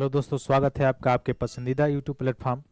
Hello दोस्तों, स्वागत है आपका आपके पसंदीदा यूट्यूब प्लेटफॉर्म,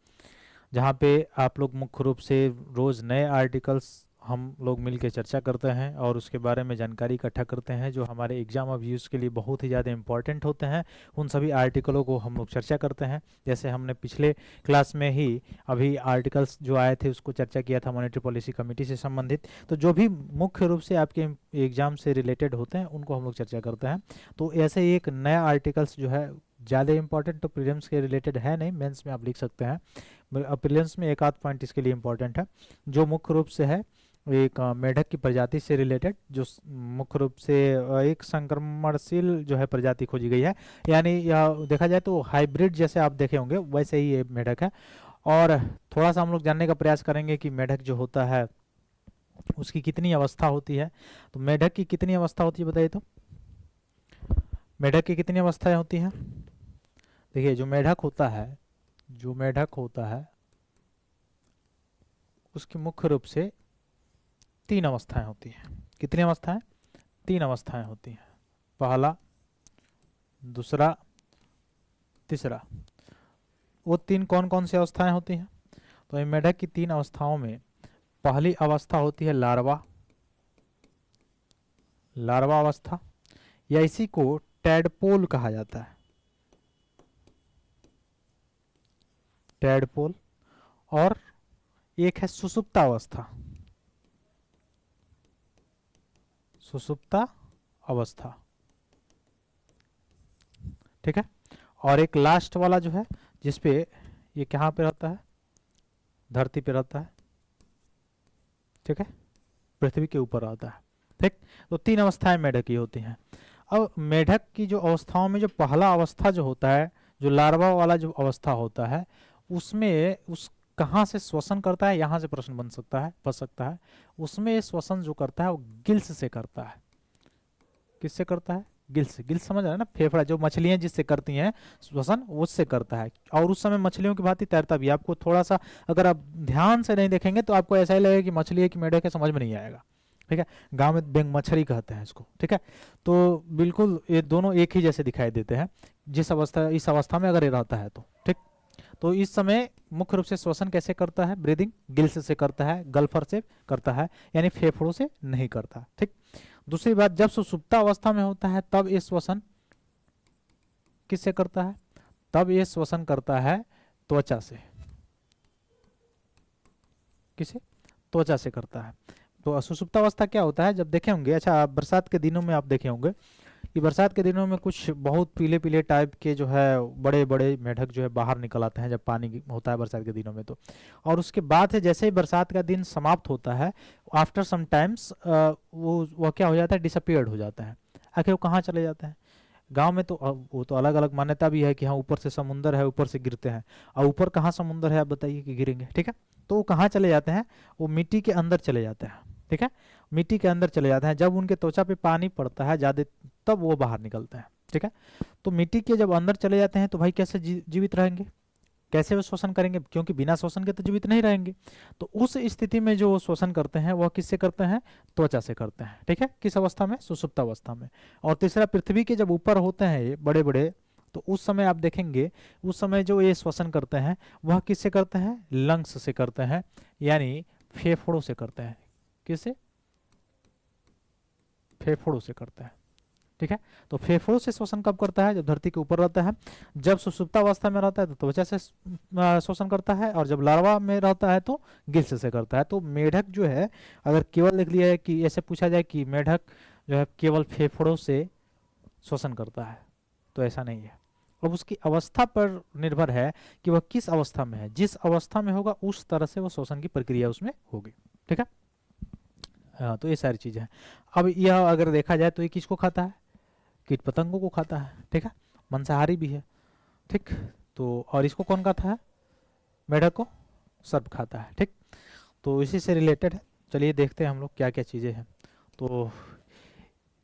जहां पे आप लोग मुख्य रूप से रोज़ नए आर्टिकल्स हम लोग मिलकर चर्चा करते हैं और उसके बारे में जानकारी इकट्ठा करते हैं जो हमारे एग्जाम ऑफ यूज़ के लिए बहुत ही ज़्यादा इंपॉर्टेंट होते हैं। उन सभी आर्टिकलों को हम लोग चर्चा करते हैं। जैसे हमने पिछले क्लास में ही अभी आर्टिकल्स जो आए थे उसको चर्चा किया था मॉनेटरी पॉलिसी कमेटी से संबंधित। तो जो भी मुख्य रूप से आपके एग्जाम से रिलेटेड होते हैं उनको हम लोग चर्चा करते हैं। तो ऐसे ही एक नया आर्टिकल्स जो है ज़्यादा इंपॉर्टेंट तो प्रीलिम्स के रिलेटेड है नहीं, मेंस में आप लिख सकते हैं। प्रीलिम्स में एक आध पॉइंट इसके लिए इंपॉर्टेंट है जो मुख्य रूप से है एक मेढक की प्रजाति से रिलेटेड, जो मुख्य रूप से एक संक्रमणशील जो है प्रजाति खोजी गई है। यानी यह देखा जाए तो हाइब्रिड जैसे आप देखे होंगे वैसे ही ये मेढक है। और थोड़ा सा हम लोग जानने का प्रयास करेंगे कि मेढक जो होता है उसकी कितनी अवस्था होती है। तो मेढक की कितनी अवस्था होती है बताइए तो। मेढक की कितनी अवस्थाएं होती हैं? देखिए जो मेढक होता है उसकी मुख्य रूप से 3 अवस्थाएं होती हैं। कितनी अवस्थाएं? 3 अवस्थाएं होती हैं। पहला, दूसरा, तीसरा। वो 3 कौन कौन सी अवस्थाएं होती हैं? तो ये मेढक की 3 अवस्थाओं में पहली अवस्था होती है लार्वा अवस्था, या इसी को टैडपोल कहा जाता है। टैडपोल। और एक है सुषुप्ता अवस्था। ठीक है। और एक लास्ट वाला जो है जिसपे ये कहाँ पे रहता है? धरती पे रहता है। ठीक है, पृथ्वी के ऊपर रहता है। ठीक। तो 3 अवस्थाएं मेढक की होती हैं। अब मेढक की जो अवस्थाओं में जो पहला अवस्था जो होता है, जो लार्वा वाला जो अवस्था होता है, उसमें उस कहाँ से श्वसन करता है, यहाँ से प्रश्न बन सकता है। उसमें श्वसन जो करता है वो गिल्स से करता है। किससे करता है? गिल्स समझ रहे हैं ना? फेफड़ा, जो मछलियां जिससे करती हैं श्वसन उससे करता है। और उस समय मछलियों की भांति तैरता भी। आपको थोड़ा सा अगर आप ध्यान से नहीं देखेंगे तो आपको ऐसा ही लगेगा कि मछली है कि मेढक है, समझ में नहीं आएगा। ठीक है, गांव में बेंग मछली कहते हैं इसको। ठीक है, तो बिल्कुल ये दोनों एक ही जैसे दिखाई देते हैं इस अवस्था में अगर ये रहता है तो। ठीक। तो इस समय मुख्य रूप से श्वसन कैसे करता है? ब्रीदिंग गिल्स से करता है, गल्फर से करता है, यानी फेफड़ों से नहीं करता। ठीक। दूसरी बात, जब सुषुप्त अवस्था में होता है तब ये श्वसन किससे करता है? तब ये श्वसन करता है त्वचा से। किसे? त्वचा से करता है। तो सुषुप्त अवस्था क्या होता है? जब देखे होंगे, अच्छा बरसात के दिनों में आप देखे होंगे कि बरसात के दिनों में कुछ बहुत पीले पीले टाइप के जो है बड़े बड़े मेढक जो है बाहर निकल आते हैं जब पानी होता है बरसात के दिनों में। तो और उसके बाद से जैसे ही बरसात का दिन समाप्त होता है, आफ्टर सम टाइम्स वो क्या हो जाता है? डिसअपियर्ड हो जाता है। आखिर वो कहाँ चले जाते हैं? गांव में तो वो तो अलग अलग मान्यता भी है कि हाँ ऊपर से समुंदर है, ऊपर से गिरते हैं। और ऊपर कहाँ समुंदर है आप बताइए कि गिरेंगे? ठीक है, तो वो कहाँ चले जाते हैं? वो मिट्टी के अंदर चले जाते हैं। ठीक है, मिट्टी के अंदर चले जाते हैं। जब उनके त्वचा पे पानी पड़ता है ज्यादा तब वो बाहर निकलते हैं। ठीक है, तो मिट्टी के जब अंदर चले जाते हैं तो भाई कैसे जीवित रहेंगे? कैसे वो शोषण करेंगे? क्योंकि बिना शोषण के तो जीवित नहीं रहेंगे। तो उस स्थिति में जो शोषण करते हैं वह किससे करते हैं? त्वचा से करते हैं। ठीक है, किस अवस्था में? सुषुप्त अवस्था में। और तीसरा, पृथ्वी के जब ऊपर होते हैं ये बड़े बड़े, तो उस समय आप देखेंगे उस समय जो ये श्वसन करते हैं वह किससे करते हैं? लंग्स से करते हैं, यानी फेफड़ों से करते हैं। किससे? फेफड़ों से करते हैं। ठीक है, तो फेफड़ों से श्वसन कब करता है? जब धरती के ऊपर रहता है। जब सुषुप्तावस्था में रहता है तो त्वचा से श्वसन करता है, और जब लार्वा में रहता है तो गिल्स से करता है। तो मेढक जो है, अगर केवल लिख लिया है कि ऐसे पूछा जाए कि मेढक जो है केवल फेफड़ों से श्वसन करता है, तो ऐसा नहीं है। अब उसकी अवस्था पर निर्भर है कि वह किस अवस्था में है। जिस अवस्था में होगा उस तरह से वो श्वसन की प्रक्रिया उसमें होगी। ठीक है, तो ये सारी चीजें हैं। अब यह अगर देखा जाए तो ये किसको खाता है? कीट पतंगों को खाता है। ठीक है, मांसाहारी भी है। ठीक, तो और इसको कौन खाता है? मेढक को सर्प खाता है। ठीक, तो इसी से रिलेटेड है। चलिए देखते हैं हम लोग क्या क्या चीज़ें हैं। तो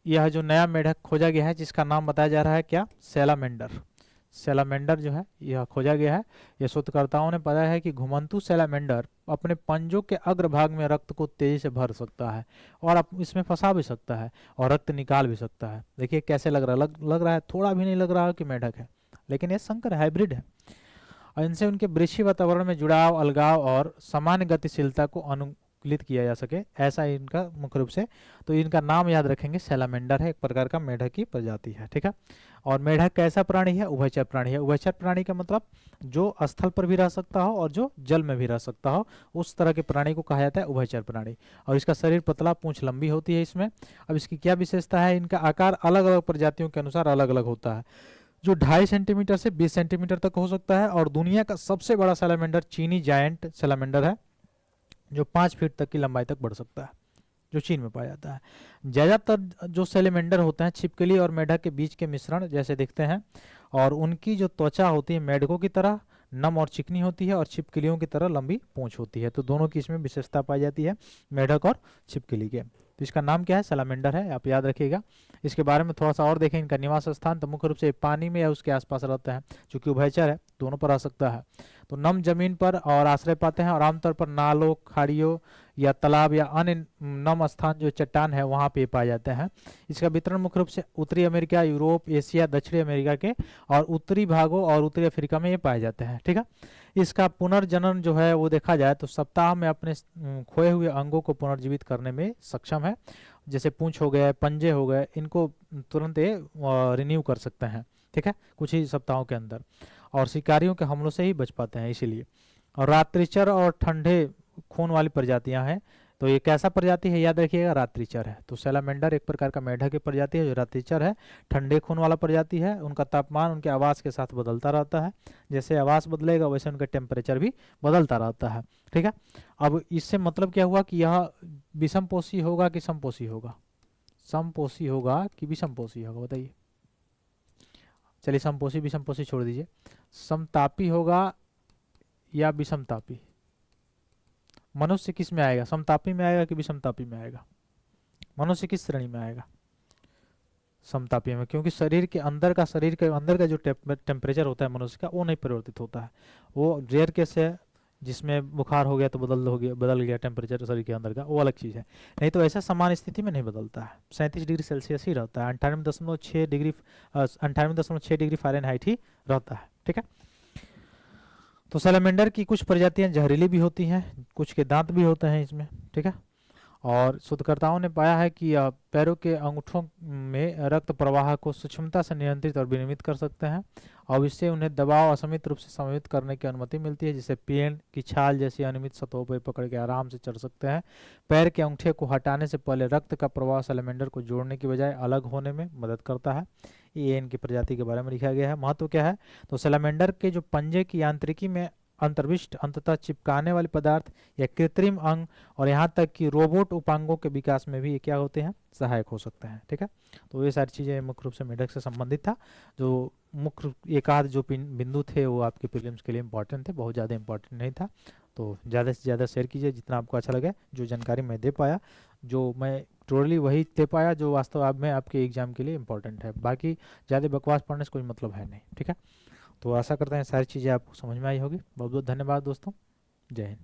यह जो नया मेढक खोजा गया है जिसका नाम बताया जा रहा है क्या? सैलामेंडर जो है यह खोजा गया है। यह शोधकर्ताओं ने बताया है कि घुमंतु सैलामेंडर अपने पंजों के अग्रभाग में रक्त को तेजी से भर सकता है और इसमें फंसा भी सकता है और रक्त निकाल भी सकता है। देखिए कैसे लग रहा है? लग रहा है? थोड़ा भी नहीं लग रहा है कि मेढक है। लेकिन ये संकर हाइब्रिड है और इनसे उनके वृक्षीय वातावरण में जुड़ाव, अलगाव और सामान्य गतिशीलता को अनुकूलित किया जा सके, ऐसा इनका मुख्य रूप से। तो इनका नाम याद रखेंगे, सैलामेंडर है, एक प्रकार का मेढक की प्रजाति है, ठीक है। और मेढक कैसा प्राणी है? उभयचर प्राणी है। उभयचर प्राणी का मतलब जो स्थल पर भी रह सकता हो और जो जल में भी रह सकता हो, उस तरह के प्राणी को कहा जाता है उभयचर प्राणी। और इसका शरीर पतला, पूंछ लंबी होती है इसमें। अब इसकी क्या विशेषता है? इनका आकार अलग अलग प्रजातियों के अनुसार अलग अलग होता है, जो 2.5 सेंटीमीटर से 20 सेंटीमीटर तक हो सकता है। और दुनिया का सबसे बड़ा सैलामेंडर चीनी जायंट सैलामेंडर है, जो 5 फीट तक की लंबाई तक बढ़ सकता है, जो चीन में पाया जाता है। ज़्यादातर जो सैलामेंडर होते हैं छिपकली और मेढक के बीच के मिश्रण जैसे दिखते हैं, और उनकी जो त्वचा होती है मेढकों की तरह नम और चिकनी होती है और छिपकलियों की तरह लंबी पूंछ होती है। तो दोनों की इसमें विशेषता पाई जाती है, मेढक और छिपकली के। तो इसका नाम क्या है? सैलामेंडर है, आप याद रखिएगा। इसके बारे में थोड़ा सा और देखें, इनका निवास स्थान तो मुख्य रूप से पानी में या उसके आसपास रहता है, चूंकि उभयचर है, दोनों पर रह सकता है। तो नम जमीन पर और आश्रय पाते हैं और आमतौर पर नालों, खाड़ियों या तालाब या अन्य नम स्थान जो चट्टान है वहाँ पे पाए जाते हैं। इसका वितरण मुख्य रूप से उत्तरी अमेरिका, यूरोप, एशिया, दक्षिणी अमेरिका के और उत्तरी भागों और उत्तरी अफ्रीका में ये पाए जाते हैं, ठीक है। इसका पुनर्जनन जो है वो देखा जाए तो सप्ताह में अपने खोए हुए अंगों को पुनर्जीवित करने में सक्षम है। जैसे पूंछ हो गए, पंजे हो गए, इनको तुरंत रिन्यू कर सकते हैं, ठीक है, कुछ ही सप्ताहों के अंदर। और शिकारियों के हमलों से ही बच पाते हैं इसीलिए। और रात्रिचर और ठंडे खून वाली प्रजातियां हैं। तो ये कैसा प्रजाति है? याद रखिएगा, रात्रिचर है। तो सैलामेंडर एक प्रकार का मेढक की प्रजाति है जो रात्रिचर है, ठंडे खून वाला प्रजाति है। उनका तापमान उनके आवास के साथ बदलता रहता है, जैसे आवास बदलेगा वैसे उनका टेम्परेचर भी बदलता रहता है, ठीक है। अब इससे मतलब क्या हुआ कि यह विषमपोषी होगा कि समपोषी होगा? समपोषी होगा कि विषमपोषी होगा, बताइए। चलिए समपोषी विषमपोषी छोड़ दीजिए, समतापी होगा या विषमतापी? मनुष्य किस में आएगा? समतापी में आएगा कि विषमतापी में आएगा? मनुष्य किस श्रेणी में आएगा? समतापी में, क्योंकि शरीर के अंदर का जो टेम्परेचर होता है मनुष्य का, वो नहीं परिवर्तित होता है। वो रेयर केस है जिसमें बुखार हो गया तो बदल गया टेम्परेचर शरीर के अंदर का, वो अलग चीज़ है। नहीं तो ऐसा समान स्थिति में नहीं बदलता है, 37 डिग्री सेल्सियस ही रहता है, 98.6 डिग्री फ़ारेनहाइट ही रहता है, ठीक है। तो सैलामेंडर की कुछ प्रजातियां जहरीली भी होती हैं, कुछ के दांत भी होते हैं इसमें, ठीक है। और शोधकर्ताओं ने पाया है कि पैरों के अंगूठों में रक्त प्रवाह को सूक्ष्मता से नियंत्रित और विनियमित कर सकते हैं, और इससे उन्हें दबाव असीमित रूप से समन्वित करने की अनुमति मिलती है, जिससे पेड़ की छाल जैसी अनियमित सतहों पर पकड़ के आराम से चढ़ सकते हैं। पैर के अंगूठे को हटाने से पहले रक्त का प्रवाह सैलामेंडर को जोड़ने की बजाय अलग होने में मदद करता है। ये इनकी प्रजाति के बारे में लिखा गया है। महत्व क्या है? तो सैलामेंडर के जो पंजे की यांत्रिकी में अंतर्विष्ट अंततः चिपकाने वाले पदार्थ या कृत्रिम अंग और यहाँ तक कि रोबोट उपांगों के विकास में भी ये क्या होते हैं? सहायक हो सकते हैं, ठीक है। तो ये सारी चीज़ें मुख्य रूप से मेढक से संबंधित था। जो मुख्य एक आध जो बिंदु थे वो आपके प्रीलिम्स के लिए इंपॉर्टेंट थे, बहुत ज़्यादा इंपॉर्टेंट नहीं था। तो ज़्यादा से ज़्यादा शेयर कीजिए जितना आपको अच्छा लगे। जो जानकारी मैं दे पाया, जो मैं टोटली वही दे पाया जो वास्तव में आपके एग्जाम के लिए इंपॉर्टेंट है। बाकी ज़्यादा बकवास पढ़ने से कोई मतलब है नहीं, ठीक है। तो आशा करते हैं सारी चीज़ें आपको समझ में आई होगी। बहुत बहुत धन्यवाद दोस्तों, जय हिंद।